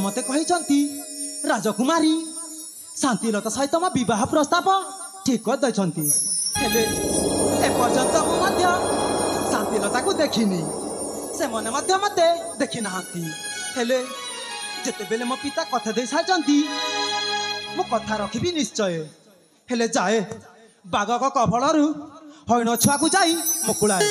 मते कही राजकुमारी शांतिलता सहित मो विवाह प्रस्ताव ठीक कर दैछंती हेले एपर्यंत मु शांतिलता को देखिनी से मने मते देखि नाहंती हेले जेते बेले मो पिता कथा दे साजंती मो कथा रखिबी निश्चय हेले जाए बागक कफलरु हईन छुआ को जाई मुकुलाए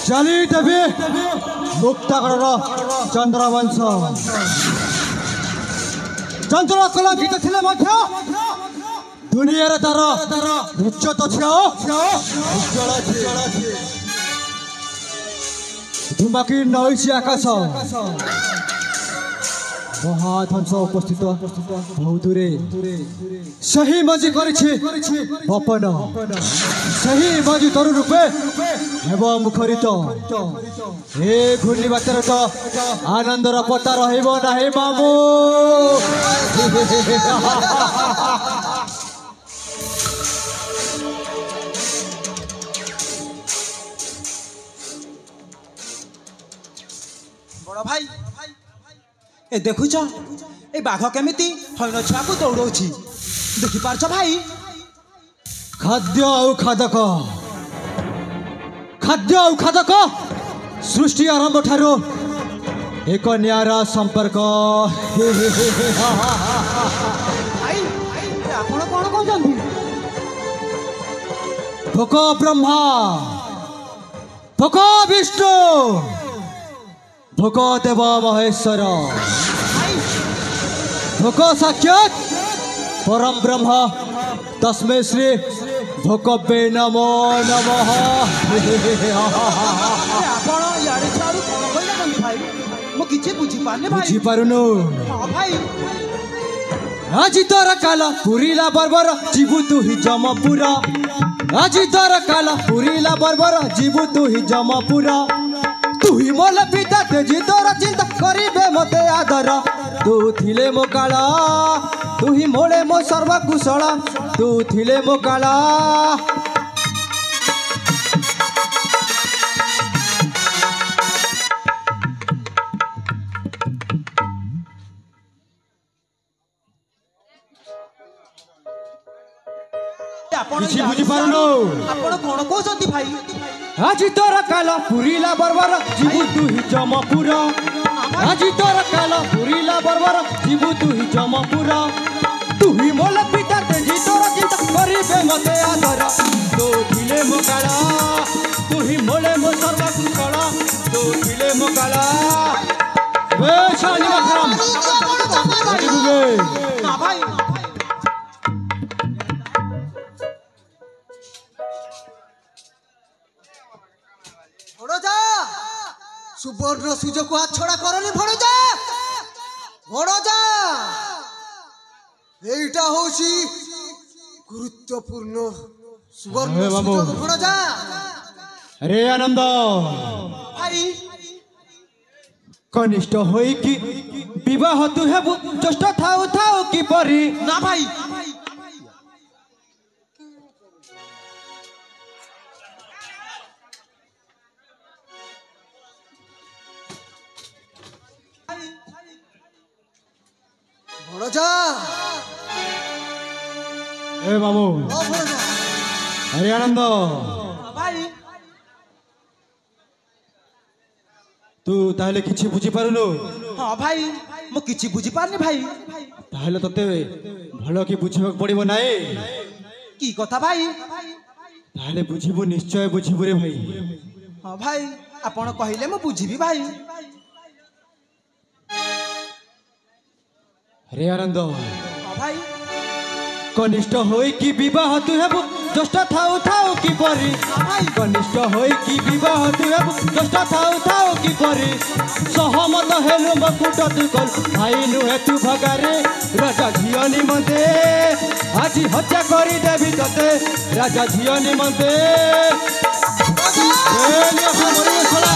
जाली टबी मुक्तागढ़ चंद्रवंश चंद्र कलंकित थिले मध्य दुनिया रे तार उच्चत धुमाकी नईसी आकाश महाध्वंस उपस्थित बहुत दूरे सही मजी बपन सही मजी तरु रूपे एवं मुखरित हे घूर्णी बातर तो आनंदर पता रहिबो नाही मामू बड़ भाई ए देखुच ए बाघ केमिति हईन छुआ को दौड़ौछि देखि पारछ भाई खाद्य और खादक सृष्टि आरंभ ठारो एक न्यारा संपर्क भाई आपण कोन कहउछन्ती भोक ब्रह्मा भोक विष्णु भोक देव महेश्वर भोक साक्षात परम ब्रह्म तस्मै श्री भोकवे नमो नमः आपण याडे छारू कोन कहले भाई मो किछि बुझी पारने भाई बुझी पारुनु हां भाई আজি তোর কাল পুরিলা বর্বর জীবু তুহি জমপুর আজি তোর কাল পুরিলা বর্বর জীবু তুহি জমপুর তুহি মোল পিতা তেজি তোর চিন্তা করিবে মতে আদর তু থিলে মো কাল তুহি মোলে মো সর্বকুশল তু থিলে মো কাল किछि बुझी पारुनो आपण कोन कहउछन्ती भाई আজি তোর কাল পুরিলা বর্বর জীবু তুহি জমপুর আজি তোর কাল পুরিলা বর্বর জীবু তুহি জমপুর তুহি মোল পিতা তেজি তোর চিন্তা করিবে মতে আদর তো থিলে মো কাল তুহি মোলে মো সর্বকুশল তো থিলে মো কাল বে শানি মাখরাম না ভাই सुवर्ण सुजोग को हाथ छड़ा करनी भड़जा भड़जा एटा होसी गुरुत्वपूर्ण सुवर्ण सुजोग भड़जा अरे आनंद भाई कनिष्ठ होई कि विवाह तू हेबु जस्ट थाउ थाउ कि परी ना भाई ভরজা ए मामू ও ভরজা हरि आनंद भाई तू ताहले किछि बुझी पारुनु हाँ भाई मु किछि बुझी पारनी भाई ताहले तते भलो कि बुझिबक पड़िबो नाई की कथा भाई ताहले बुझिबु निश्चय बुझिबु रे भाई हाँ भाई आपण कहले मु बुझिबी भाई हरे आनंद हाँ भाई कनिष्ठ होई कि विवाह तू हेबु जस्ट थाउ थाउ कि परी कनिष्ठ होई कि विवाह तू हेबु जस्ट थाउ थाउ कि परी सहमत हेलु मकुट तू कल भाई नुहे तू भगारे राजा झियो निमंते आज हत्या करी देवी तते राजा झियो निमंते ए निया मरिबे छला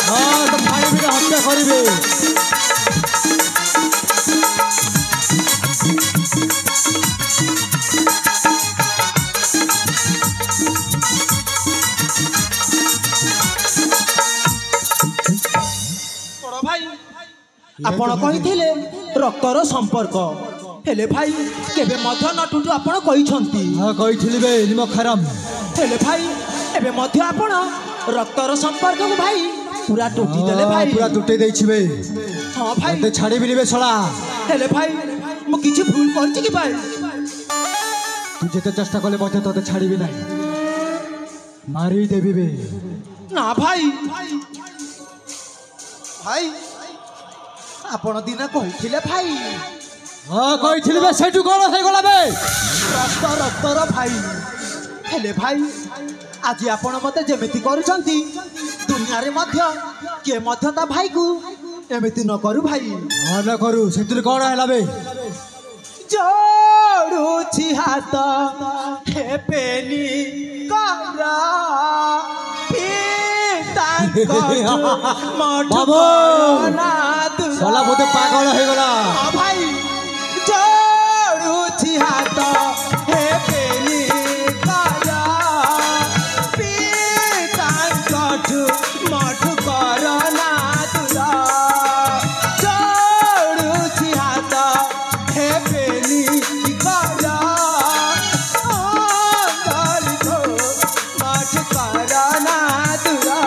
हां तो भाई भी हत्या करिबे आपण कहिथिले रक्तर संपर्क हेले भाई केबे मध्य नटुटु आपण कहिसंती हां कहिथिली बे निम खराम हेले भाई एबे मध्य आपण रक्तर संपर्क को भाई पूरा टूटी देले भाई पूरा टूटे देछि बे हां भाई ते छाड़ी बिनी बे छला हेले भाई मु किछि भूल करछि कि भाई तू जेते चेष्टा कले मते तते छाड़ी बि नाही मारी देबी बे ना भाई भाई आपण दिना कहिथिले भाई हां कहिथिली बे सेटु कोन हे गला बे रक्तर भाई हेले भाई आज आपण मते जेमिति करूछंती दुनिया रे मध्य के मध्य ता भाई को एमिति न करू भाई हां न करू सेतु कोन हैला बे जोड़ुछि हाथ हे पेनी करा साला बोते पागल हे गला भाई जोड़ुछि हाथ हे पेनी करा पितांकठु मठु करना तुरा जोड़ुछि हाथ हे पेनी करा मठु करना तुरा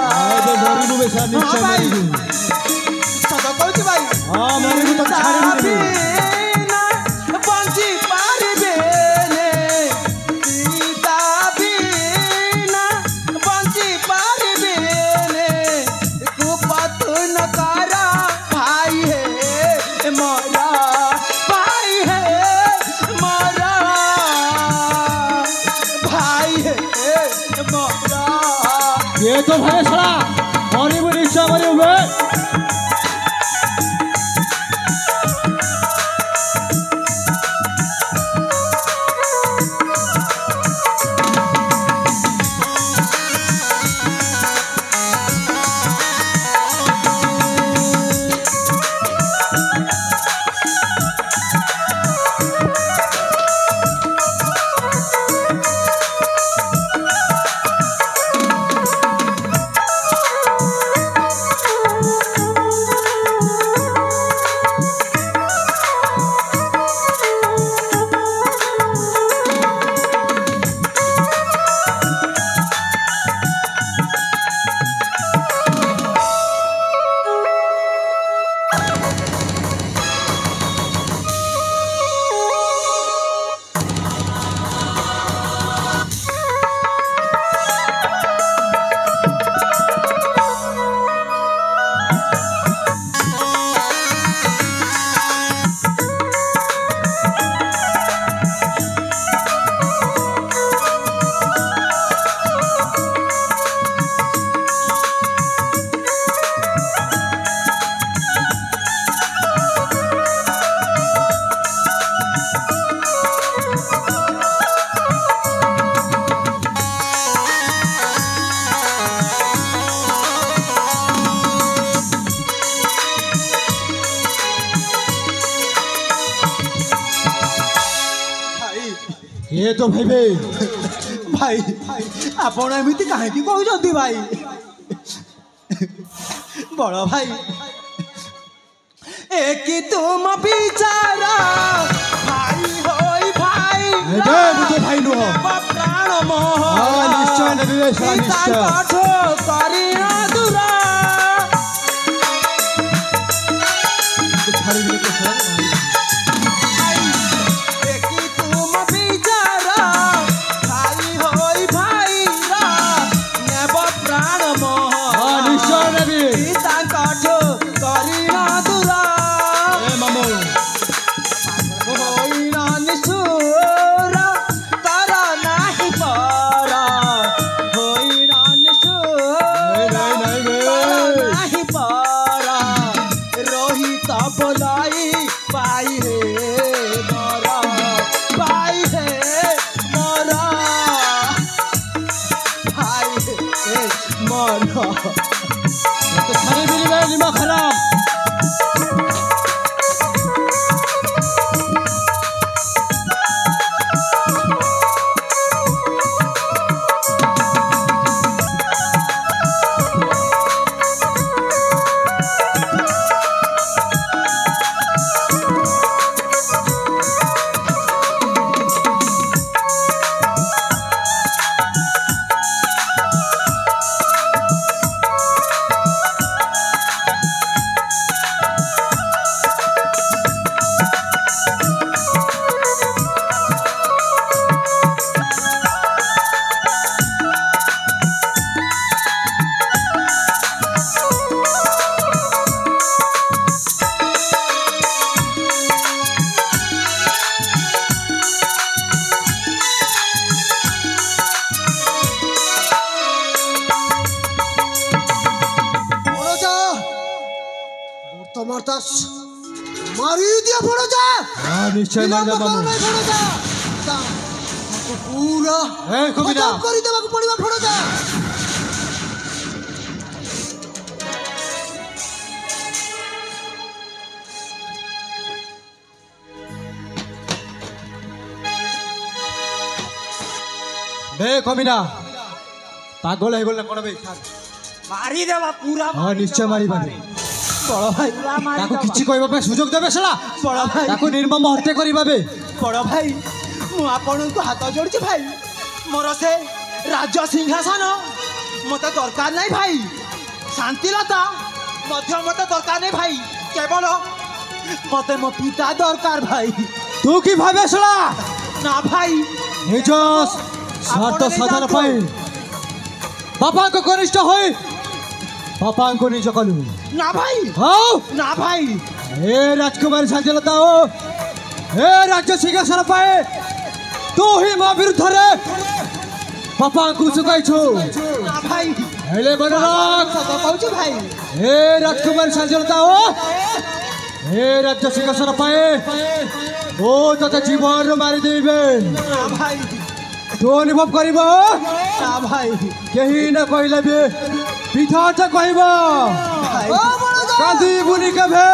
मरिबु बेसा निश्चय मरिबु सदा कहछि भाई हां मरिबु तो छाड़ी बिना बंची पारबे ने सीता बिना बंची पारबे ने कुपत न करा भाई है मोरा भाई है मोरा भाई है मोरा ये तो भाई छड़ा मरिबु निश्चय मरिबु बे ये तो भाई भाई भाई आपण एमती कहीं कहते भाई बड़ भाई एक तुम बिचारा भाई होई भाई मुझे भाई नुह प्राण मोह निश्चय निवेश निश्चय करी दूरा मारी दिया फोड़ो जा निश्चय मारदा मामू फोड़ो जा पूरा कबिना करी देबा को पड़िबा फोड़ो जा बे कबिना पागल है गोल कोन बे मारी देबा पूरा हां निश्चय मारी बानी बड़ भाई ताको किछि कहबा पे सुजोग देबे सला बड़ भाई ताको निर्मम हत्या करिबा बे बड़ भाई मु आपन को हाथ जोड़छि भाई मोर से राज्य सिंहासन मते दरकार नहीं भाई शांतिलता मध्य मते दरकार नहीं भाई केवल मते मो पिता दरकार भाई तू की भाबे सला ना भाई निज स्वार्थ साधन पाई बापा को कनिष्ठ होई बापा को निज कलु ना भाई हां ना भाई ए राजकुमारी शांतिलता हो ए राज्य सिंहासन पाए तू ही मा विरुद्ध रे बापा को सुकाई छु ना भाई हेले बनराक सत कहू भाई ए राजकुमारी शांतिलता हो ए राज्य सिंहासन पाए ओ तते जीवन मारी देबे ना भाई तो अनुभव करिबो ना भाई केही न कहले बे पिठाटा कहबो कांदी बुनी कभे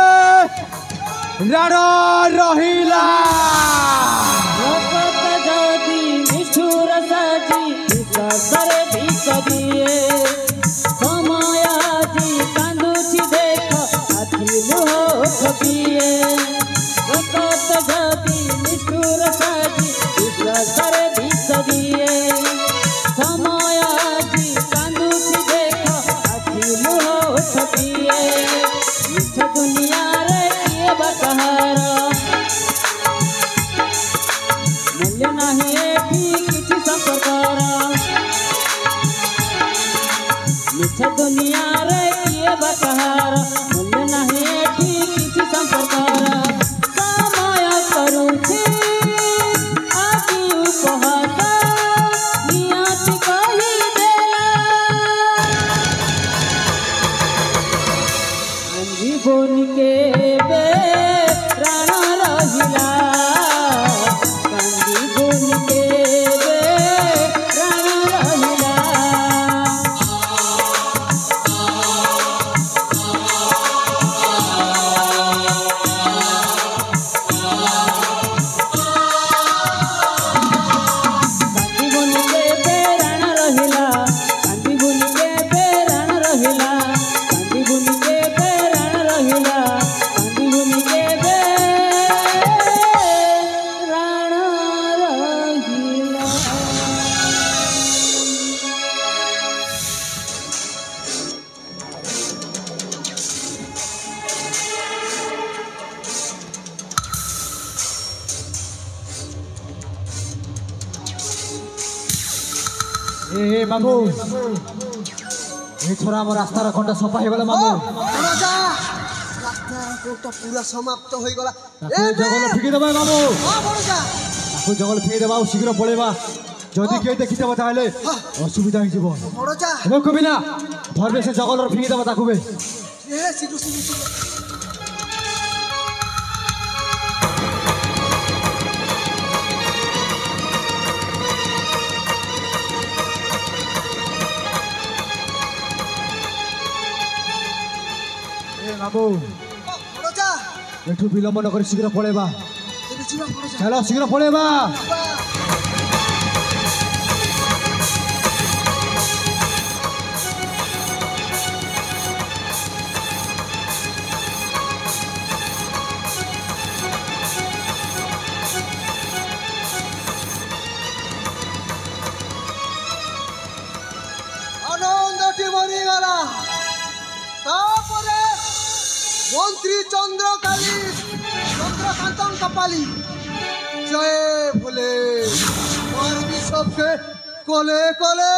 राडा रहिला रक्त जदी निष्ठुर सजी सरे दिए समयाजी कांदुची देख आथिलु हो खबिए रक्त जदी निष्ठुर सजी सरे दिए समयाजी कांदुची देख आथिलु हो खबिए इस दुनिया रे किए बकहर मूल्य नहीं एठी किछि संपर्कर मिछ दुनिया रे किए बकहर मूल्य नहीं एठी किछि संपर्कर समय करूछि आदि उपहास नियत कहि देला जीवन के बे प्राण रहिला जीवन के बे प्राण रहिला ए मामू एथर आम रास्तार कंटा सफा हो गला मामू राजा रास्तार कोटा पूरा समाप्त हो गला जंगल फिकी देबा मामू हां बड़जा ताकू जंगल फिकी देबा शीघ्र पळेबा जदि के देखि देबा ताले असुविधा हो जिवो बड़जा हे कबिना धरबे से जंगल फिकी देबा ताकू बे ए सिधु सिधु बाबू बड़जा एठू विलंब न कर शीघ्र पळेबा तेरे जीवा बड़जा चलो शीघ्र पळेबा আনন্দটি মরি গলা তারপরে মন্ত্রী চন্দ্রকালী চন্দ্রকান্তন কপালী জয় বলে মারবি সবকে কোলে কোলে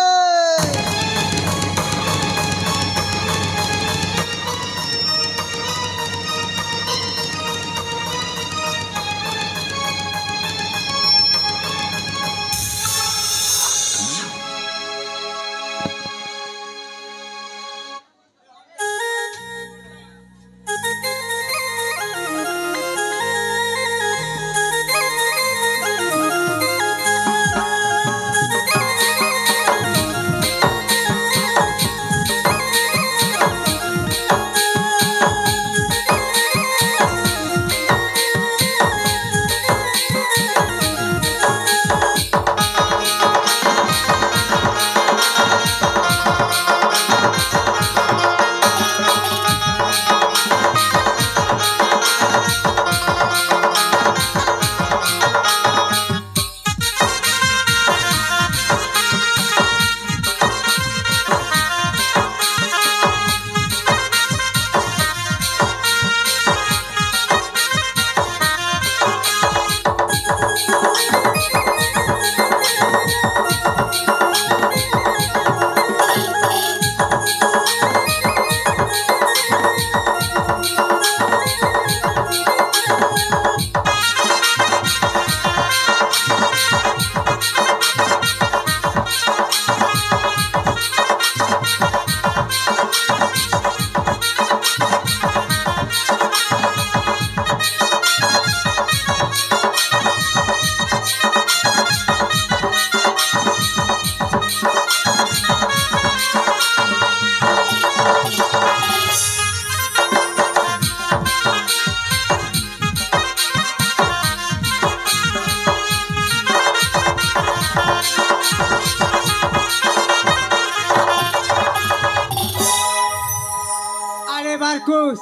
बारकोस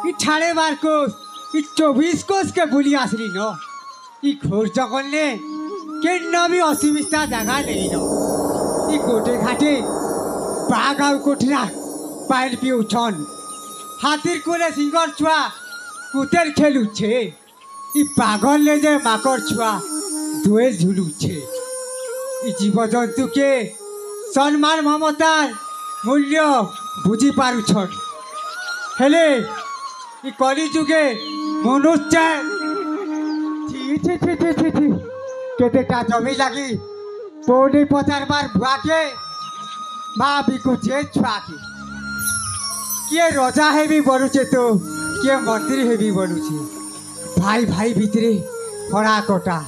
इ ठाणे बारकोस इ 24 कोस के बुली आसरी न इ घोर जगल ने के नबी असुविस्ता जगह नहीं न इ गोटे घाटे बाघ आउ कोठरा पाइल पिउ छन हाथीर कोले सिंगर छुआ कुतेर खेलु छे इ पागल ले जे माकर छुआ दुए झुलु छे इ जीव जंतु के सम्मान ममतार मूल्य बुझी पारु छन हेले इ कली जुगे मनुष्य ठी ठी ठी ठी ठी ठी केतेटा जमी लागी पौने 50 बार भुआके माँ बिकुचे छुआके किए रजा हेबी बनुचे तो किए मंत्री हेबी बनुचे भाई भाई भितरे खड़ा कटा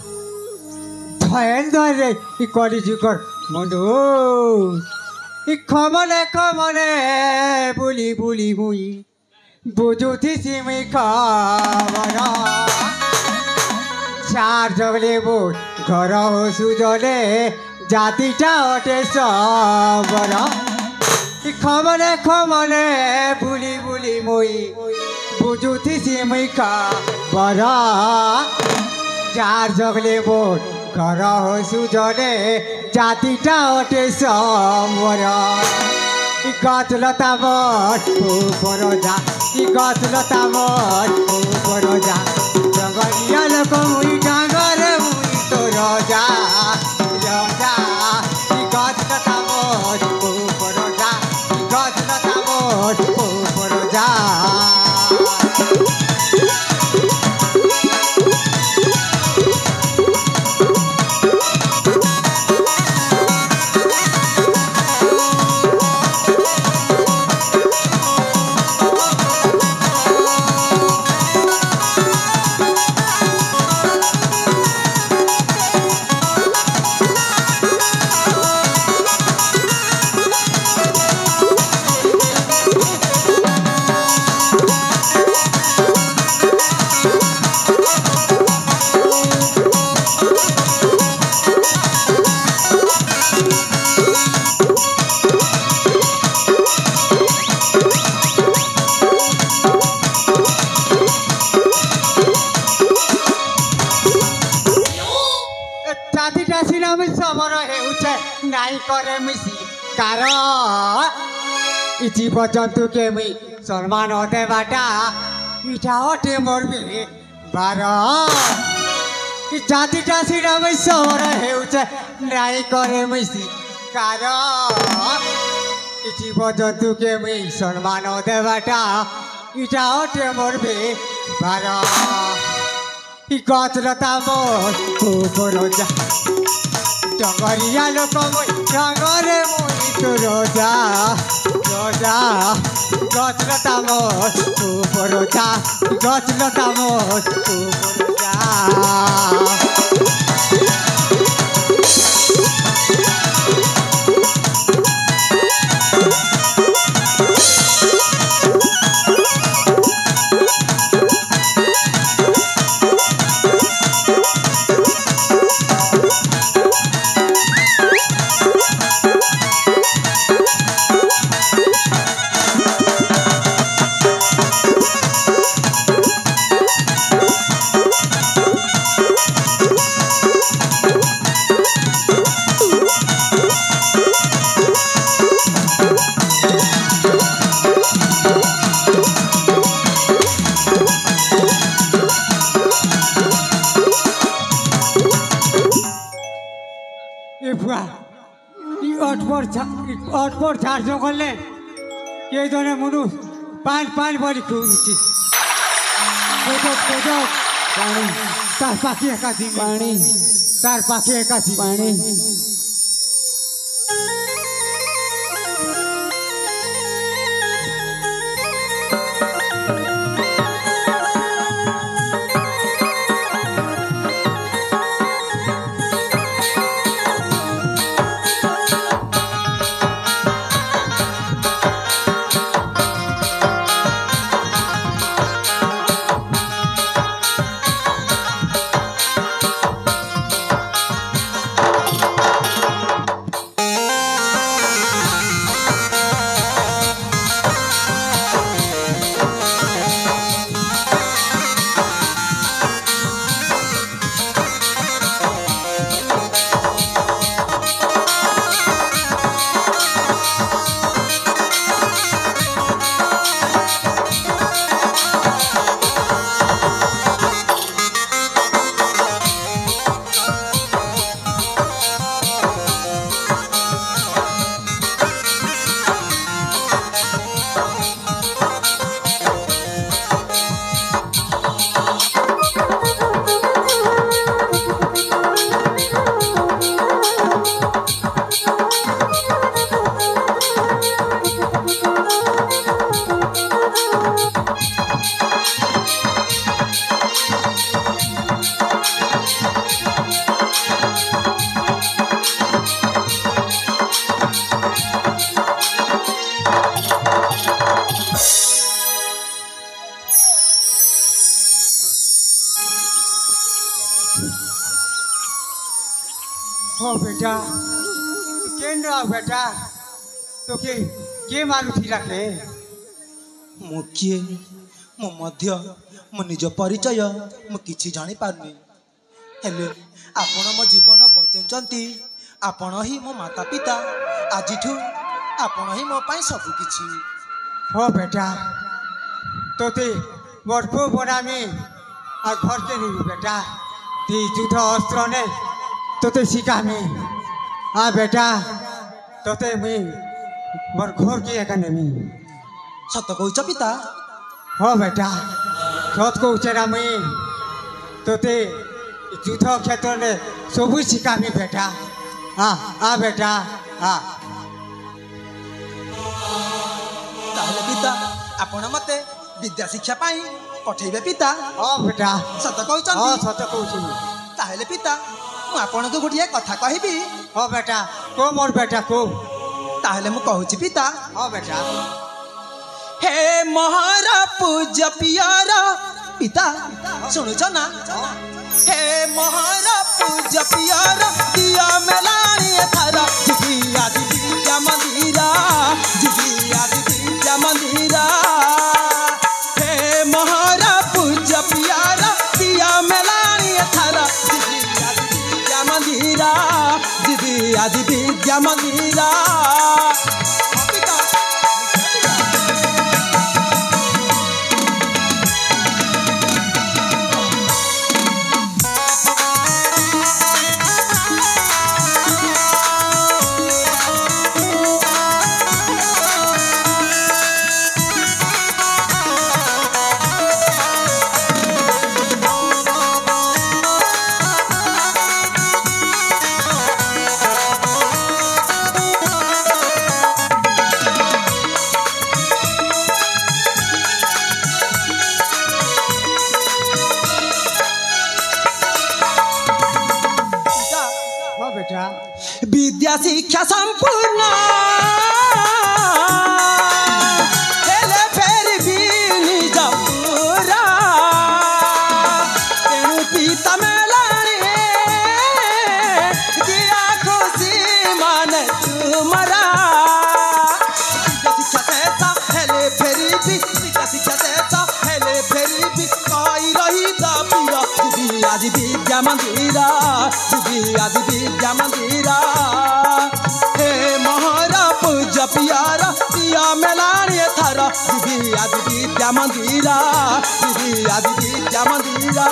धयन धरे इ कली जुगर मनुष्य इ खमने बुली बुली मुई बुझुथी सिमी खबर चार जगले बोट घर हो सुजले जातिटा अटे सबर खमने बुली बुली मुई बुझुथी सिमी खबर चार जगले बोट घर हो सुजले जातिटा अटे सबर गत लता मठ ऊपर जा गत लता मठ ऊपर जा जंगलिया लोक मुई डांगर मुई तो रजा रजा गत लता নাই করে মিশি কারণ ই জীবজন্তুকে মুই সম্মান দেবাটা ইটা অটে মরবে বার ই জাতিটা সিরামে সর হেউছে নাই করে মিশি কারণ ই জীবজন্তুকে মুই সম্মান দেবাটা ইটা অটে মরবে বার ই গছলতা মোর উপর যা ডঙ্গরিয়া লোক মই ডঙ্গরে মই তো রোজা রোজা গছলতা মোর উপর যা গছলতা মোর উপর যা অটপর ঝাড় জঙ্গলে কে জনে মানুষ পান পান বাড়ি খুঁজছি পানি তার পাখি একাছি পানি তার পাখি একাছি পানি हो बेटा केन बेटा तो के मालूम थिला के ମୁଁ କିଏ ମୁଁ ମଧ୍ୟ ମୋ ନିଜ ପରିଚୟ ମୁଁ କିଛି ଜାଣିପାରୁନି ହେଲେ ଆପଣ ମୋ ଜୀବନ ବଞ୍ଚେଇଛନ୍ତି ଆପଣ ହିଁ ମୋ ମାତା ପିତା ଆଜିଠୁ ଆପଣ ହିଁ ମୋ ପାଇଁ ସବୁକିଛି हो बेटा तोते मोरपो बनामी और घर के नहीं बेटा ती युद्ध अस्त्र ने तोते सिकामी आ बेटा तोते मी मोर घर के एकाने मी ସତ କହୁଛ ପିତା हो बेटा सत को उचेरा मी तोते युद्ध क्षेत्र ने सब सिकामी बेटा आ बेटा आ ତାହେଲେ ପିତା ଆପଣ ମତେ ବିଦ୍ୟା ଶିକ୍ଷା ପାଇଁ ପଠେଇବେ ପିତା हाँ बेटा ସତ हाँ କହୁଛନ୍ତି सत कहूँ ତାହେଲେ ପିତା ମୁଁ ଆପଣଙ୍କୁ ଗୋଟିଏ କଥା କହିବି हाँ बेटा को मोर बेटा को ତାହେଲେ ମୁଁ କହୁଛି ପିତା हाँ बेटा हे मोहर पूज्य पियर पिता शुणुच ना हे मोहर पूज्य पियर दिया मेलानी थारा जिबिया विद्या मंदिरा जिबिया विद्या मंदिरा हे मोहर पूज्य पियर दिया मेलानी थारा जिबिया विद्या मंदिरा जिबिया ଆଜି ବିଦ୍ୟା ମନ୍ଦିର हाँ बेटा विद्या शिक्षा संपूर्ण हेले फेर भी निज पूरा तेणु पिता मेलाणी दिया खुशी मन तुमरा विद्या शिक्षा देता हेले फेर भी विद्या शिक्षा देता हेले फेर भी कई रही दीर आज विद्या मंदिरा आज विद्या मंदिरा हे मोहरा पूजा पियारा पिया मेलाणी थर आज विद्या मंदिरा आज विद्या मंदिरा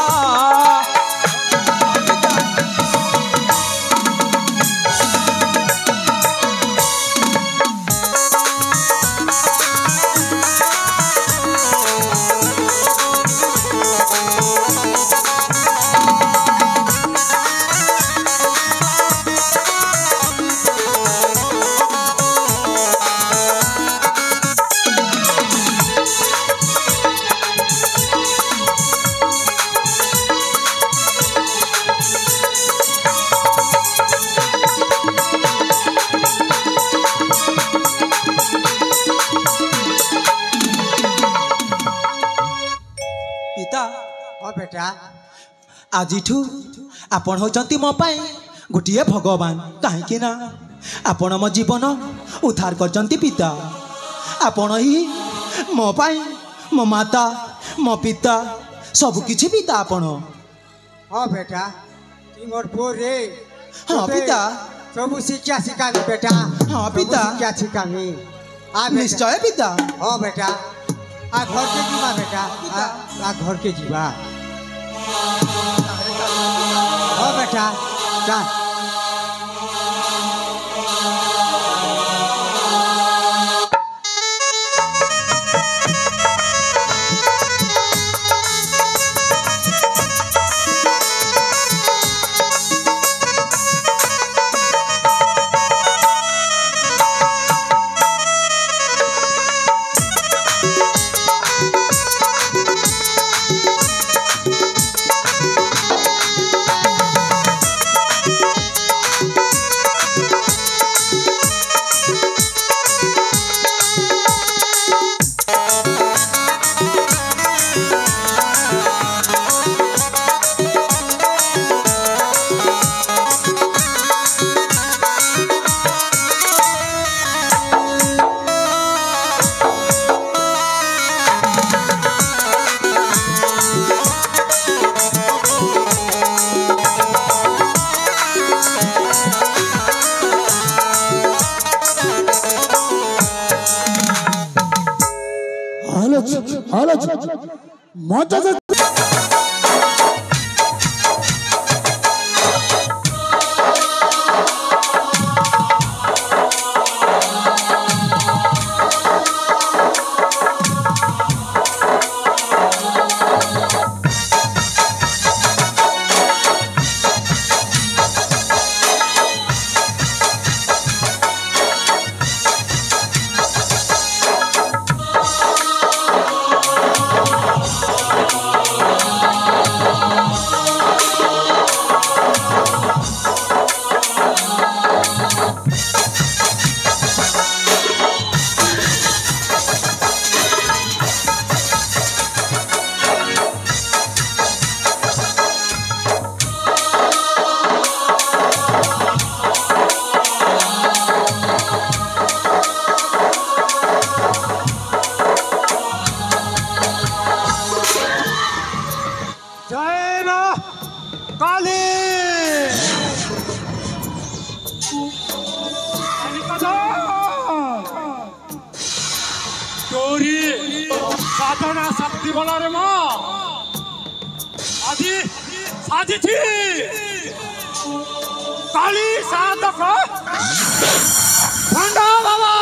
पिता हाँ बेटा आजिठू आपण होचंती मो पाई गोटिए भगवान कहीं ना आपण मो जीवन उद्धार करचंती पिता आपण ही मो पाई मो माता मो पिता सब किछि पिता आपण हाँ बेटा तुम मोर पुओ रे हाँ पिता सब शिक्षा सिखामी बेटा हाँ पिता शिक्षा सिखामी निश्चय पिता हाँ बेटा आ घर के जीवा बेटा आ घर के जीवा हाँ बेटा जा মজা काली साधना शक्ति बलरे म আজি সাজিছি কালী সাধক ভণ্ড বাবা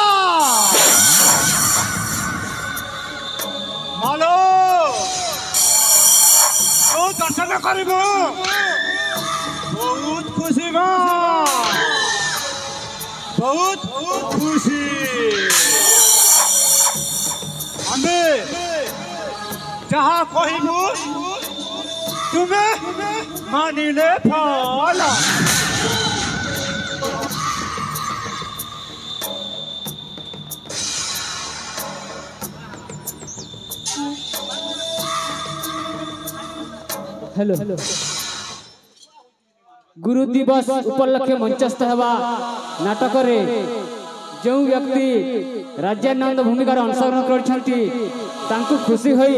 মালো ও দর্শন করিব বহুত খুশি মা বহুত খুশি আমি যাহা কহিবু তুমি মানিলে ফল हेलो गुरु दिवस उपलक्षे मंचस्थ हेबा नाटक रे जो व्यक्ति राज्यानंद भूमिकार अंशग्रहण करछंती तांकु खुशी होई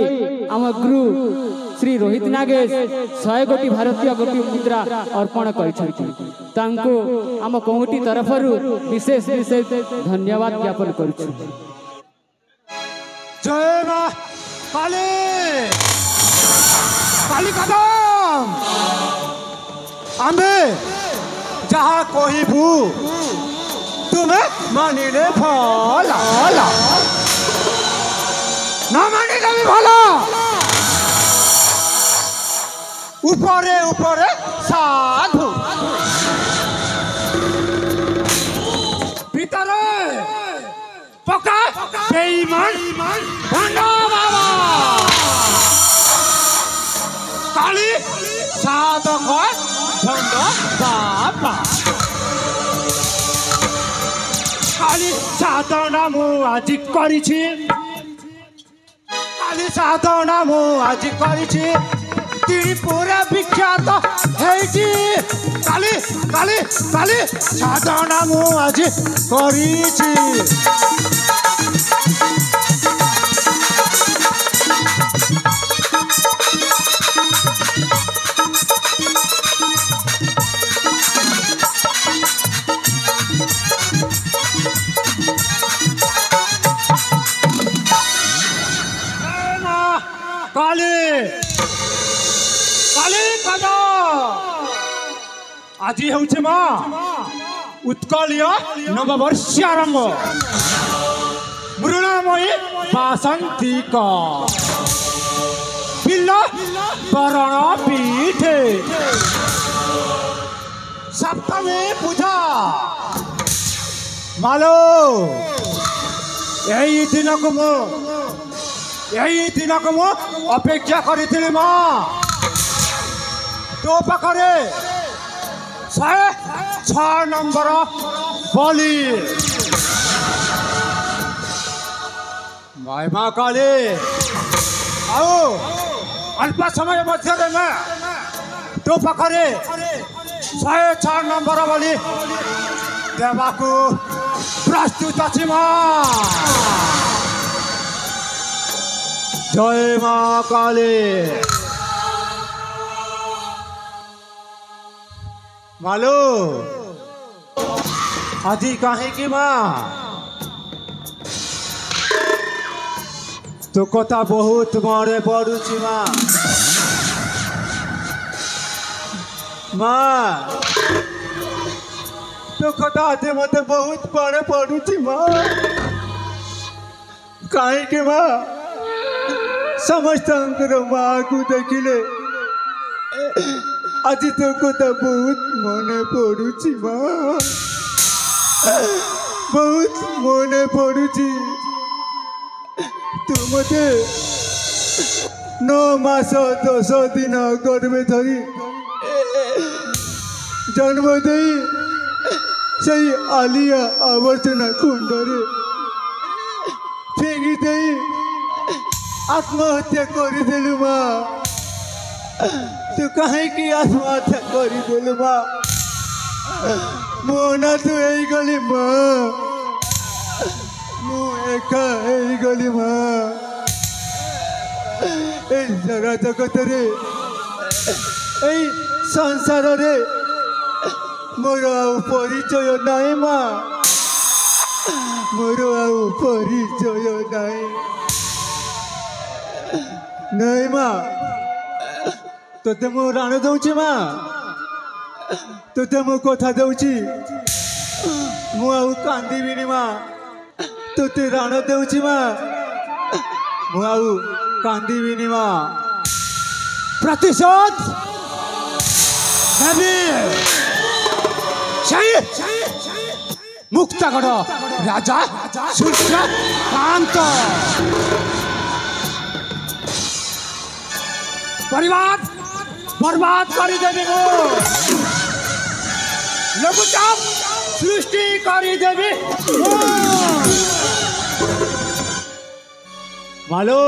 आम गुरु श्री रोहित नागेश 100 कोटी भारतीय कोटी मुद्रा अर्पण करछंती तांकु आम कमिटी तरफरु विशेष विशेष धन्यवाद ज्ञापन करछु। जय मां काली काली कदम आम्बे जहाँ कहिबू तुम्हें मानिले फल ना मानिले भी भला ऊपरे ऊपरे साधु भीतरे पका बेईमान भंडा बाबा काली साधक भंड बाबा काली साधना मु आज करिछि काली साधना मु आज करिछि त्रिपुरा विख्यात हेछि काली काली काली साधना मु आज करिछि काली काली कदा आज होउछे मा उत्कलीय नववर्ष आरंभ मृणामयी बासंतिक पिल्ल बरण पीठे सप्तमी पूजा मालो यही दिन को मो यही दिन को मो अपेक्षा करी माँ तो पाखे 106 नंबर बलि माय माँ काली आओ अल्प समय मध्य में तो पाखे 106 नंबर बलि देवाकू प्रस्तुत अच्छी माँ जय माँ काली मालो आदि कहे की माँ तो कथा बहुत मारे पड़ुची माँ माँ तो कथा आदि मत बहुत मारे पड़ुची माँ कहे की माँ समस्त माँ को देखिले आज तो कथा बहुत मन पड़ुची माँ बहुत मन पड़ुची तू मते 9 मास 10 दिन गर्भे धरी जन्म दे से आलिया आवर्जना कुंडरे फेंगी दे आत्महत्या करदेलु माँ तू कहीं की आत्महत्या करदेलु माँ मोना तू यही गली माँ मु एका यही गली माँ जगह जगत रे संसार रे मोर परिचय नाई माँ मोर परिचय नाई नहीं माँ तोते मु राण दौची माँ तोते मु कथा दौची मु आउ कांदिबिनी माँ तोते राण दौची माँ मु आउ कांदिबिनी माँ प्रतिशोध मुक्तागढ़ राजा सूर्यकांत परिवार बर्बाद करदेवी लघुचाप सृष्टि करदेवी मालो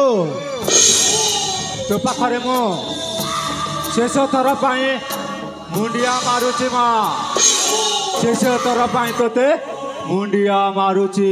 तो पाखरे मु शेष थर मुंडिया मारुची माँ शेष थर तोते मुंडिया मारुची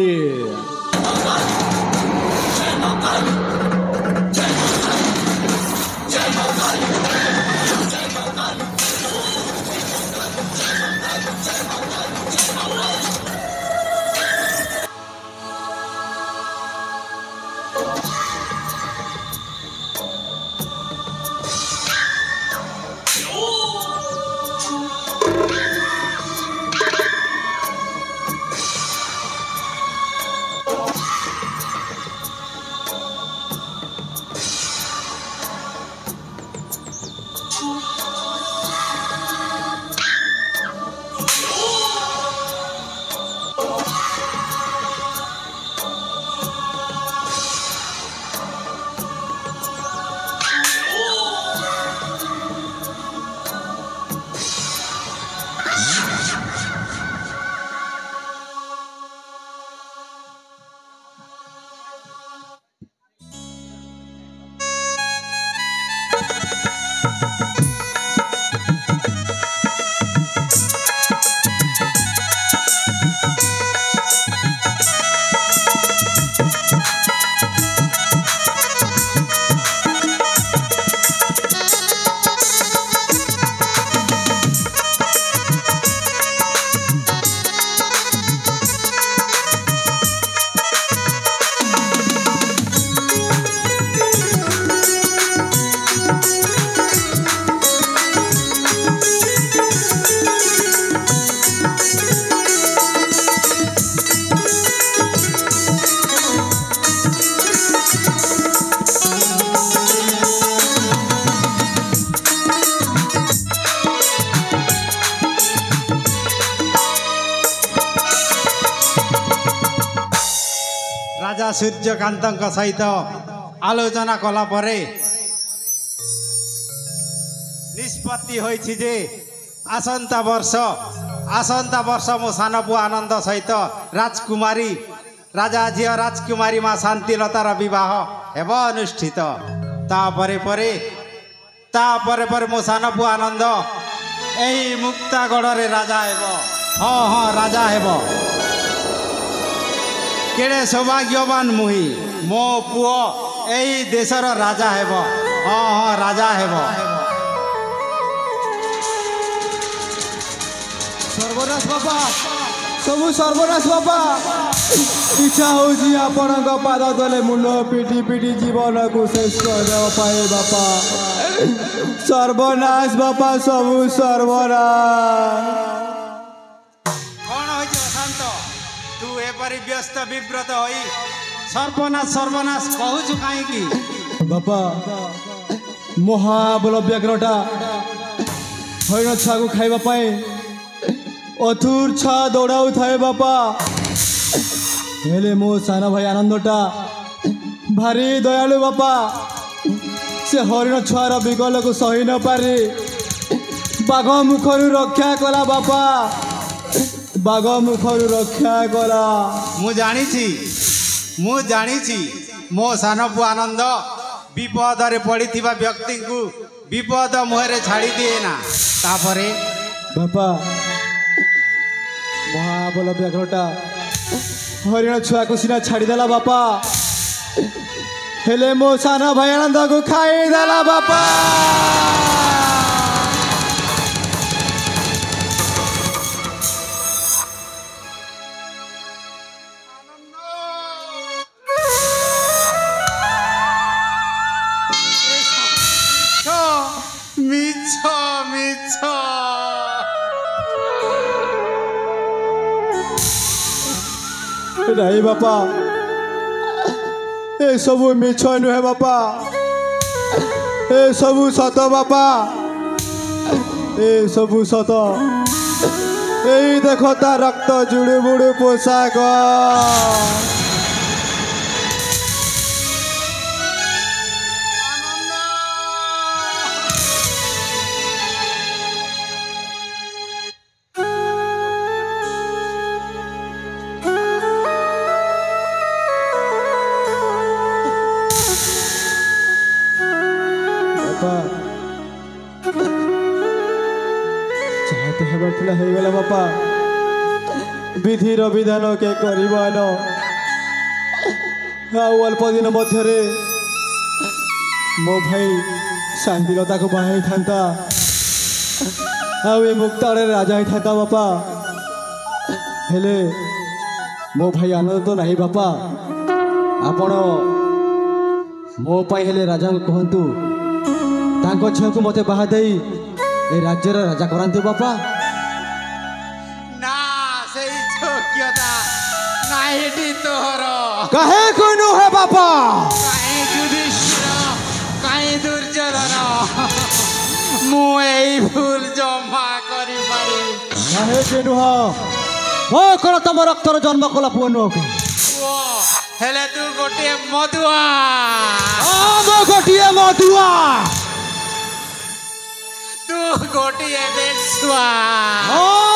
राजा सूर्यकांत सहित आलोचना कला परे निष्पत्ति होइछि जे आसंता वर्ष मो सान पुआ आनंद सहित राजकुमारी राजा झियो राजकुमारी माँ शांतिलतार विवाह हेब अनुष्ठित तापरे परे मो सान पुआ आनंद एही मुक्तागढ़ रे राजा हेब हाँ हाँ राजा हेब केड़े सौभाग्यवान मुही मो पुओ एही देशर राजा हेब हाँ हाँ राजा हेब सर्वनाश बापा सबु सर्वनाश बापा इच्छा होची आपण पाद तले मुंड पिटी पिटी जीवन को शेष कर पाए बापा सर्वनाश बापा सबु सर्वनाश कौन हो शांत तू एपरी व्यस्त विव्रत होई सर्वनाश कहूछु कहीं बापा महाबल व्याघ्रटा हरिण छुआ को खाइबा पाए अथुर छा दौड़ाऊ थाए बापा हेले मो साना भाई आनंदटा भारी दयालु बापा से हरिण छुआर विगल को सही न पारे बाघ मुखर रक्षा कला बापा बाघ मुखर रक्षा कला मु जानी मो सान पु आनंद विपद रे पड़िथिबा व्यक्ति को विपद मुहरे छाड़ी दिए ना तापरे बापा महाबल व्याघ्रटा हरिण छुआ को सीना छाड़ीदेला बापा हेले मो साना भाई आनंद को खाईदेला बापा ମିଛ नहीं बापा ए सबू मिछ नुहे बापा ए सबू सत बापा ए सबू सत এই দেখো তা রক্ত জুড়ু বুড়ু পোশাক चाहते हेबार थिला हे गला बापा विधिर विधान के करिबान अल्प दिन मध्य मो भाई शांतिलता को बाहाई था मुक्ताड़े राजा ही था बापा हेले मो भाई आनंद तो नहीं बापा आपण मो पाई हेले राजा को कहतु तांको झील को मते बाहा दे ए राज्यर राजा करांतु बापा ना सेई योग्यता नाहीटी तोहर काहे कोनु है बापा काहे युधिष्ठिर काहे दुर्योधन मु एई भूल जमा करि पारि काहे केनु ह ओ कोन तम रक्तर जन्म कला पुଅ नुह के ओ हेले तू गोटे मधुआ मो गोटिए मधुआ तू गोटिए बेसुआ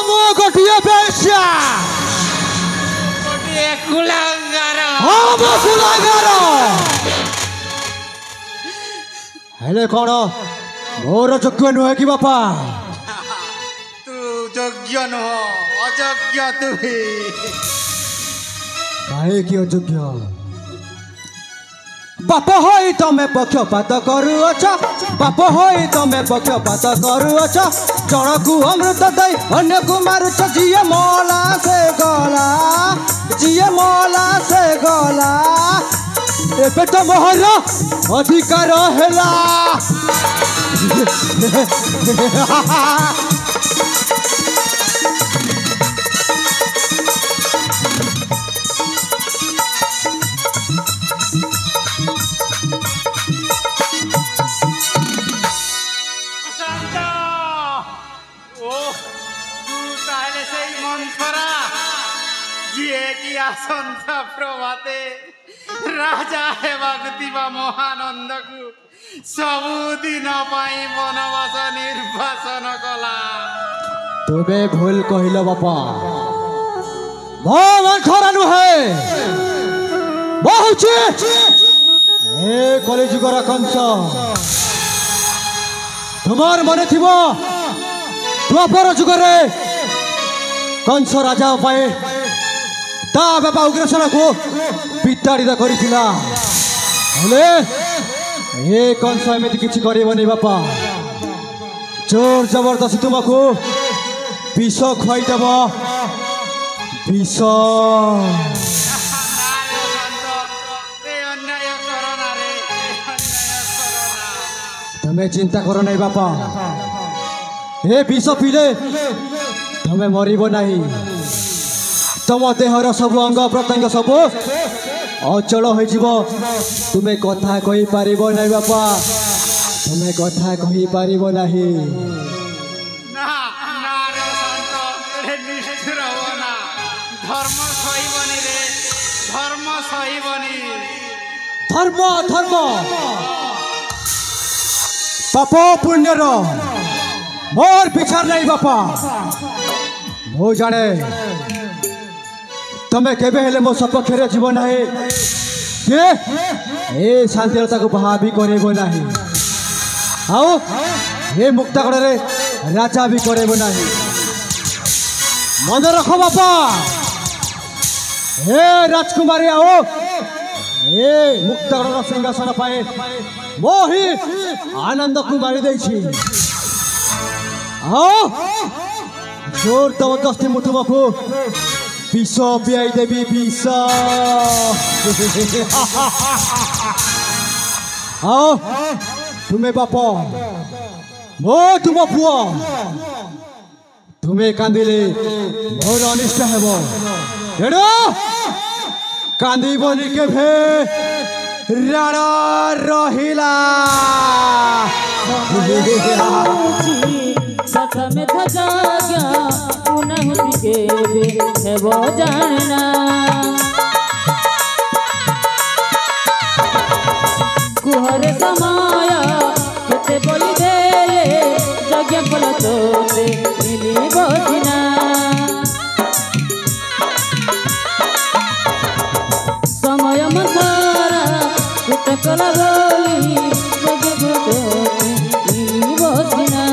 मो गोटिए बेस्या गोटिए कुलांगार मो कुलांगार हेले कोन मोर योग्य नुह कि बापा तू योग्य नुह अयोग्य तू ही काहे कि अयोग्य बाप होई तमे पक्षपात करुअछ बाप होई तमे पक्षपात करुअछ जणकु अमृत दई अन्य को मारुछ जिए मोला से गला जिए मोला से गला एबे तो मोहर अधिकार हेला आसंता प्रभाते राजा हेबाकु थिबा महानंद को सबुदिन पाई वनवास निर्वाचन कला तुमे भूल कहिल बापा मन खरा नुहे बहुची ए कलिजुगर कंस तुमार मने थिबो द्वापर जुगरे कंस राजा पाए ता बापा उग्रसेन को विताड़ित करिथिला हेले ए कंस एमिति किछि करिबनी बापा जोर जबरदस्ती तुमको विष खुआई देव विष तमें चिंता करो नहीं बापा ए विष पीले तमें मरब नहीं तुम देहर सब अंग प्रत्यंग सब अचल हो तुम्हें कथा कही पार नहीं बापा तुम्हें कथा कही पार नहीं धर्म धर्म पाप पुण्य मोर विचार नहीं बापा मो जाने तमें केबे हेले मो सपक्षे जीव ना ए शांतिलता को बाहा भी करेब ना आओ ए मुक्तागढ़ रे राजा भी करेब ना मन रख बापा ए राजकुमारी आओ ए मुक्तागढ़ सिंहासन पाए मो ही आनंद को मारी देछि आओ जोर जबरदस्ती मु तुमको विष पियाई देवी विष आओ तुम्हें बाप ମୋ ତୁମ ପୁଅ ତୁମେ କାନ୍ଦିଲେ ମୋର ଅନିଷ୍ଟ ହେବ। ଏଡ଼ୁ କାନ୍ଦିବନି କେଭେ ରାଣ ରହିଲା। प्रथमे था जाग्या पुनः केवे हेबो जानना कुहरे समाया केते बोली देले जाग्या फल तोते मिली बसिना समय मंथरा केते कला बोली जाग्या फल तोते मिली बसिना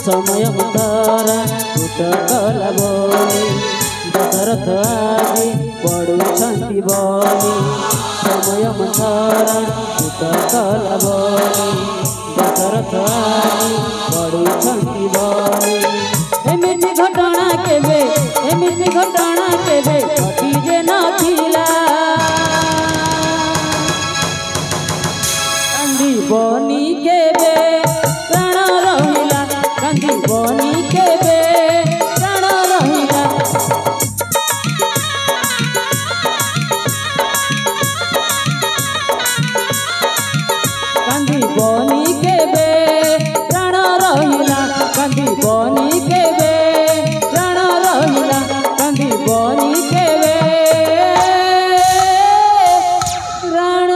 समय मंथरा कुट कला बोली दशरथ आगे पड़ुछंती बोली समय मंथरा कुट कला बोली दशरथ आगे पड़ुछंती बोली एमिति घटना केबे घटी जे नथिला कांदी बनी केबे प्राण रहिला कांदी बनी केबे प्राण रहिला कांदी बनी केबे प्राण रहिला कांदी बनी केबे प्राण रहिला कांदी बनी केबे प्राण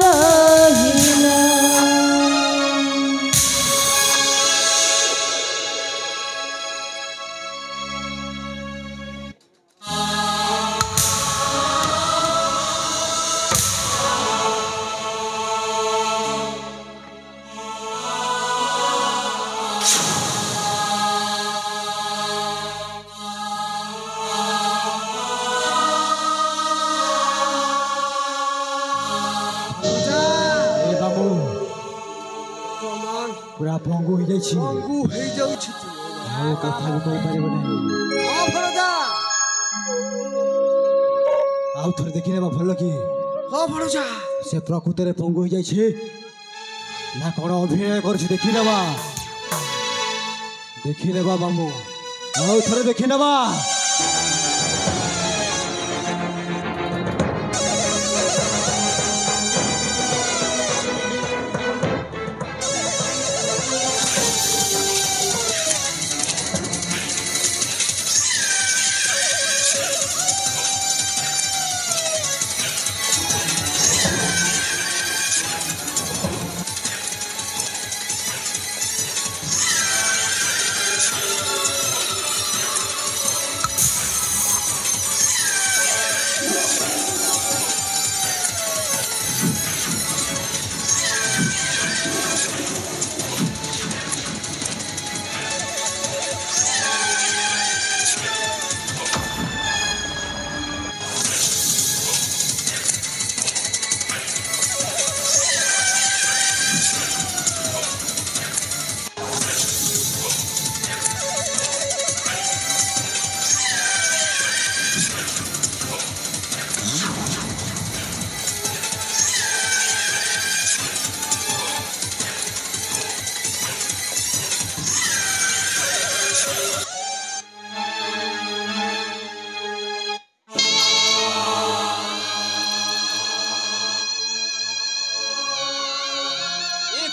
रहिला। ଏ ବାବୁ ପୁରା ପଙ୍ଗୁ ହେଇଯାଇଛି। ପଙ୍ଗୁ ହେଇଯାଉଛି ତୁ। ଆଉ କଥା ବି କହିପାରିବ ନାହିଁ। ହଁ ଭଣଜା। ଆଉ ଥରେ ଦେଖିନେବା ଭଲ କି ହଁ ଭଣଜା। ସେ ପ୍ରକୃତରେ ପଙ୍ଗୁ ହେଇଯାଇଛି ନା କ'ଣ ଅଭିନୟ କରୁଛି ଦେଖିନେବା ମାମୁଁ ଆଉ ଥରେ ଦେଖିନେବା।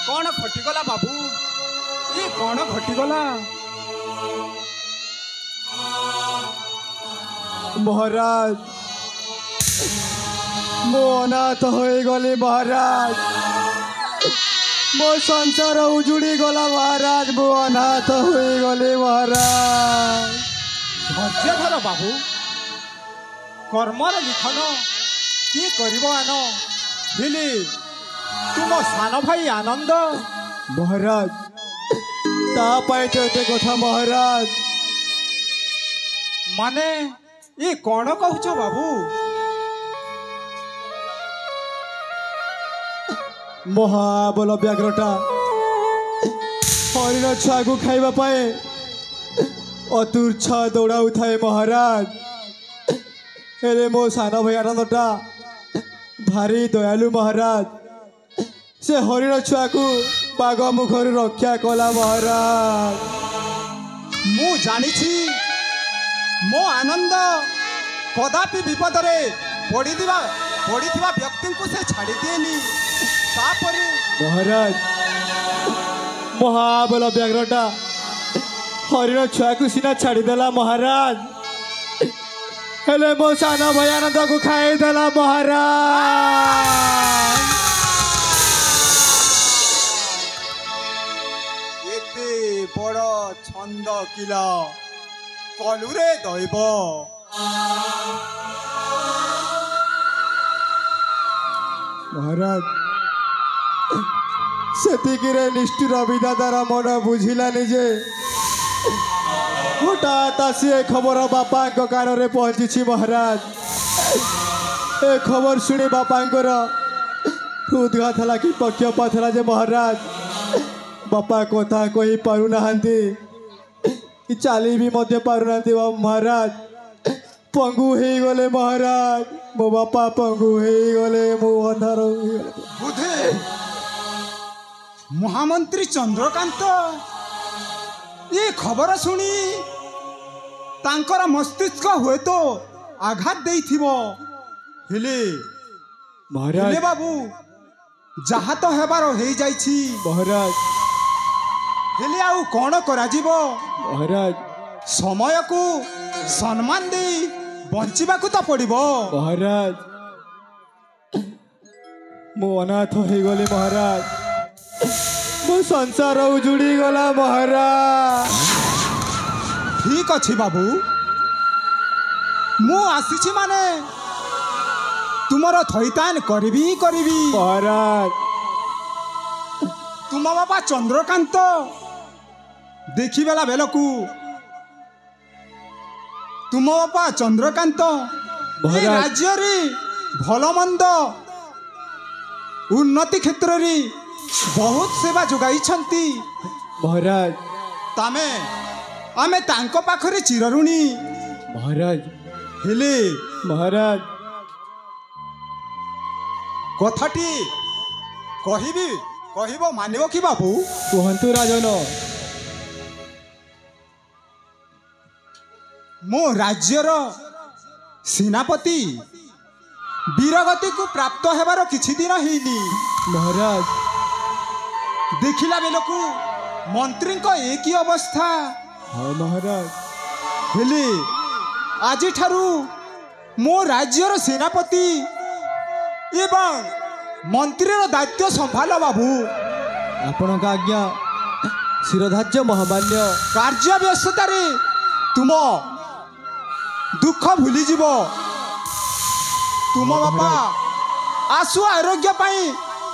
कौन घटिगला बाबू ये कौन घटिगला महाराज मो अनाथ हो गली महाराज मो संसार उजुड़ी गला महाराज मो अनाथ हो गली महाराज धैर्य धर बाबू कर्मर लिखन किए कर आन हिली तुम सान भाई आनंद महाराज तापाई तो एते कथा महाराज माने ये कौन कहूछ बाबू महाबल व्याघ्रटा हरिण छुआ को खाइबा पाए अतुर्छ दौड़ाऊ थाए महाराज हेले मो सान भाई आनंदटा भारी दयालु महाराज से हरिण छुआ को ପାଗ ମୁଖରୁ ରକ୍ଷା କଲା ମହାରାଜ। ମୁଁ ଜାଣିଛି ମୋ ଆନନ୍ଦ କଦାପି ବିପଦରେ ପଡ଼ିଥିବା ବ୍ୟକ୍ତିଙ୍କୁ ସେ ଛାଡ଼ି ଦିଏନି। ତାପରେ ମହାରାଜ ମହାବଳ ବ୍ୟାଘ୍ରଟା ହରିଣ ଛୁଆକୁ ସିନା ଛାଡ଼ିଦେଲା ମହାରାଜ, ହେଲେ ମୋ ସାନ ଭାଇ ଆନନ୍ଦକୁ ଖାଇଦେଲା ମହାରାଜ। ଏତେ ବଡ଼ ଛନ୍ଦ କିଲା କଲୁରେ ଦୈବ। ମହାରାଜ ସେତିକିରେ ନିଷ୍ଠୁର ବିଧାତାର ମନ ବୁଝିଲାନି ଯେ ହଠାତ୍ ଆସି ଏ ଖବର ବାପାଙ୍କ କାନରେ ପହଞ୍ଚିଛି ମହାରାଜ। ଏ ଖବର ଶୁଣି ବାପାଙ୍କର ହୃଦଘାତ ହେଲା କି ପକ୍ଷପାତ ହେଲା ଯେ ମହାରାଜ ବାପା କଥା କହି ପାରୁନାହାନ୍ତି, ଚାଲି ବି ମଧ୍ୟ ପାରୁନାହାନ୍ତି ମହାରାଜ। ପଙ୍ଗୁ ହେଇଗଲେ ମହାରାଜ, ମୋ ବାପା ପଙ୍ଗୁ ହେଇଗଲେ, ମୋ ଅନ୍ଧାର ହେଇଗଲେ। ବୁଧେ ମହାମନ୍ତ୍ରୀ ଚନ୍ଦ୍ରକାନ୍ତ ଏ ଖବର ଶୁଣି ତାଙ୍କର ମସ୍ତିଷ୍କ ହୁଏତ ଆଘାତ ଦେଇଥିବ। ହେଲେ ମହାରାଜ ବାବୁ ଯାହା ତ ହେବାର ହେଇଯାଇଛି ମହାରାଜ, ହେଲେ ଆଉ କ'ଣ କରାଯିବ ମହାରାଜ ସମୟକୁ ସମ୍ମାନ ଦେଇ ବଞ୍ଚିବାକୁ ତ ପଡ଼ିବ। ମହାରାଜ ମୁଁ ଅନାଥ ହେଇଗଲି ମହାରାଜ, ମୋ ସଂସାର ଉଜୁଡ଼ି ଗଲା ମହାରାଜ। ଠିକ ଅଛି ବାବୁ, ମୁଁ ଆସିଛି ମାନେ ତୁମର ଥଇତାନ କରିବି କରିବି। ମହାରାଜ ତୁମ ବାପା ଚନ୍ଦ୍ରକାନ୍ତ ଦେଖିବେଲା ବେଳକୁ ତୁମ ବାପା ଚନ୍ଦ୍ରକାନ୍ତ ଏ ରାଜ୍ୟରେ ଭଲ ମନ୍ଦ ଉନ୍ନତି କ୍ଷେତ୍ରରେ ବହୁତ ସେବା ଯୋଗାଇଛନ୍ତି ମହାରାଜ। ଆମେ ତାଙ୍କ ପାଖରେ ଚିରଋଣୀ ମହାରାଜ। ହେଲେ ମହାରାଜ କଥାଟି କହିବ ମାନିବ କି ବାବୁ? କୁହନ୍ତୁ ରାଜନ। ମୋ ରାଜ୍ୟର ସେନାପତି ବୀରଗତିକୁ ପ୍ରାପ୍ତ ହେବାର କିଛି ଦିନ ହେଇନି ମହାରାଜ। ଦେଖିଲା ବେଳକୁ ମନ୍ତ୍ରୀଙ୍କ ଏ କି ଅବସ୍ଥା। ହଁ ମହାରାଜ। ହେଲେ ଆଜିଠାରୁ ମୋ ରାଜ୍ୟର ସେନାପତି ଏବଂ ମନ୍ତ୍ରୀର ଦାୟିତ୍ୱ ସମ୍ଭାଳ ବାବୁ। ଆପଣଙ୍କ ଆଜ୍ଞା ଶିରଧାର୍ଯ୍ୟ ମହାମାନ୍ୟ। କାର୍ଯ୍ୟ ବ୍ୟସ୍ତତାରେ ତୁମ ଦୁଃଖ ଭୁଲିଯିବ। ତୁମ ବାପା ଆଶୁ ଆରୋଗ୍ୟ ପାଇଁ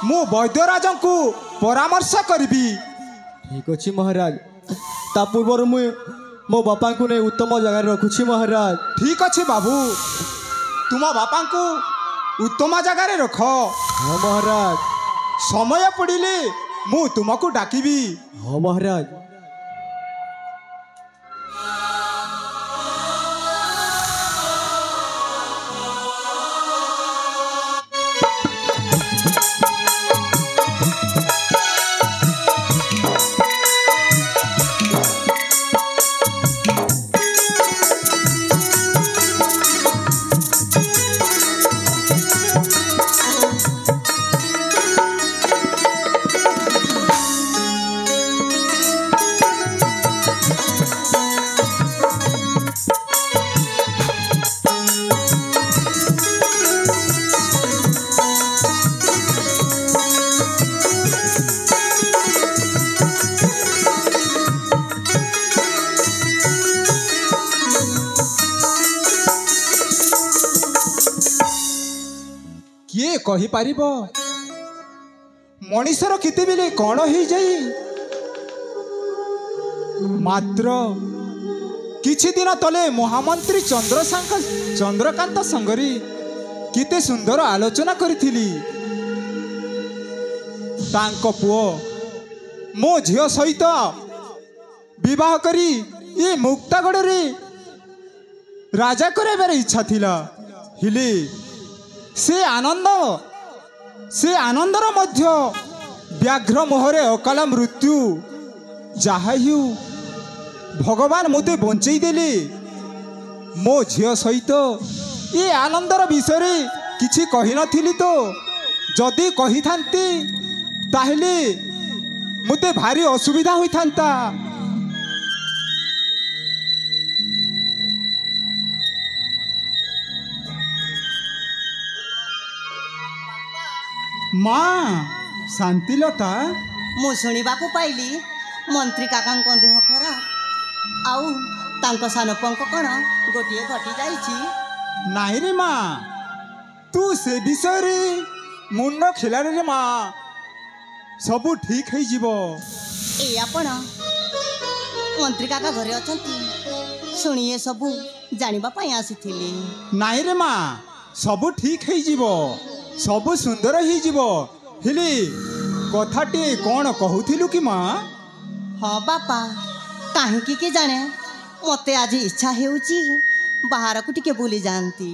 ମୁଁ ବୈଦ୍ୟରାଜଙ୍କୁ ପରାମର୍ଶ କରିବି। ଠିକ ଅଛି ମହାରାଜ, ତା ପୂର୍ବରୁ ମୁଁ ମୋ ବାପାଙ୍କୁ ନେଇ ଉତ୍ତମ ଜାଗାରେ ରଖୁଛି ମହାରାଜ। ଠିକ ଅଛି ବାବୁ, ତୁମ ବାପାଙ୍କୁ ଉତ୍ତମ ଜାଗାରେ ରଖ। ହଁ ମହାରାଜ। ସମୟ ପଡ଼ିଲେ ମୁଁ ତୁମକୁ ଡାକିବି। ହଁ ମହାରାଜ। କହିପାରିବ ମଣିଷର କେତେବେଳେ କ'ଣ ହେଇଯାଏ। ମାତ୍ର କିଛି ଦିନ ତଳେ ମହାମନ୍ତ୍ରୀ ଚନ୍ଦ୍ରକାନ୍ତ ସାଙ୍ଗରେ କେତେ ସୁନ୍ଦର ଆଲୋଚନା କରିଥିଲି। ତାଙ୍କ ପୁଅ ମୋ ଝିଅ ସହିତ ବିବାହ କରି ଏ ମୁକ୍ତାଗଡ଼ରେ ରାଜା କରାଇବାର ଇଚ୍ଛା ଥିଲା। ହେଲେ ସେ ଆନନ୍ଦର ମଧ୍ୟ व्याघ्र मोहरे अकाल मृत्यु जहा भगवान मते बंचई देले मो झियो सहित ये आनंदर विषय किछि कहि नथिली तो जदि कहि थांती ताहले मते भारी असुविधा होई थांता। माँ शांतिलता ମୁଁ ଶୁଣିବାକୁ ପାଇଲି ମନ୍ତ୍ରୀ କାକାଙ୍କ ଦେହ ଖରାପ ଆଉ ତାଙ୍କ ସାନ ପୁଅଙ୍କ କ'ଣ ଗୋଟିଏ ଘଟି ଯାଇଛି। नहीं रे माँ तू से विषय रे मुंड खिलारे रे माँ सब ठीक है जीव। ଏ ଆପଣ ମନ୍ତ୍ରୀ କାକା ଘରେ ଅଛନ୍ତି ଶୁଣି ଏ ସବୁ ଜାଣିବା ପାଇଁ ଆସିଥିଲି। नहीं रे माँ सब ठीक है जीव सब सुंदर ही जीव हेले कथाटे कौन कहूथिलु कि माँ? ହଁ ବାପା କାହିଁକି କି ଜାଣେ ମୋତେ ଆଜି ଇଚ୍ଛା ହେଉଛି ବାହାରକୁ ଟିକେ ବୁଲି ଯାଆନ୍ତି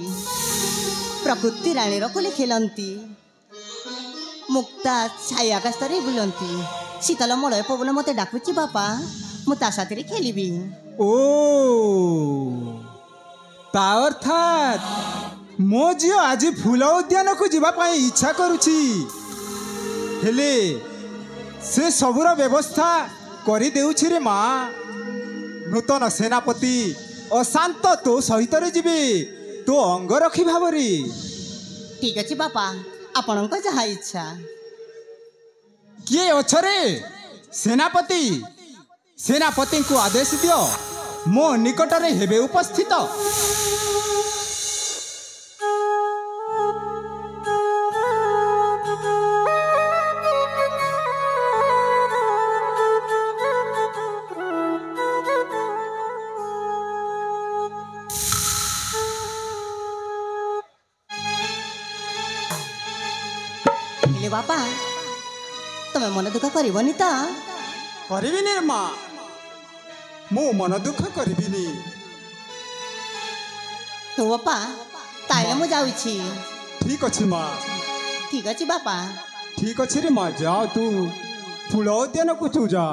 ପ୍ରକୃତି ରାଣୀର କୋଲେ ଖେଳନ୍ତି ମୁକ୍ତା ଛାଇ ଆକାଶରେ ବୁଲନ୍ତି ଶୀତଳ ମଳୟ ପବନ ମୋତେ ଡାକୁଛି ବାପା ମୁଁ ତା ସାଥିରେ ଖେଳିବି। ओ ता अर्थात मो झियो आज फूल उद्यान को जीवा पाई इच्छा करुची हेले से सबुर व्यवस्था करी देउछि रे माँ। नूतन सेनापति अशांत तो सहित रे जीवे तो अंगरक्षी भावरी। ଠିକ୍ ଅଛି ବାପା ଆପଣଙ୍କ ଯାହା ଇଚ୍ଛା। किए अछरे सेनापति सेनापति को आदेश दियो मो निकट रे हेबे उपस्थित। ହେଲେ ବାପା ତମେ ମନ ଦୁଃଖ କରିବନି ତ? କରିବିନି ରେ ମାଁ ମୁଁ ମନ ଦୁଃଖ କରିବିନି। ହଉ ବାପା ତାହେଲେ ମୁଁ ଯାଉଛି। ठीक अच्छी माँ ଠିକ୍ ଅଛି ବାପା। ठीक अच्छी रे माँ जा तू फूल उद्यान को तू जा।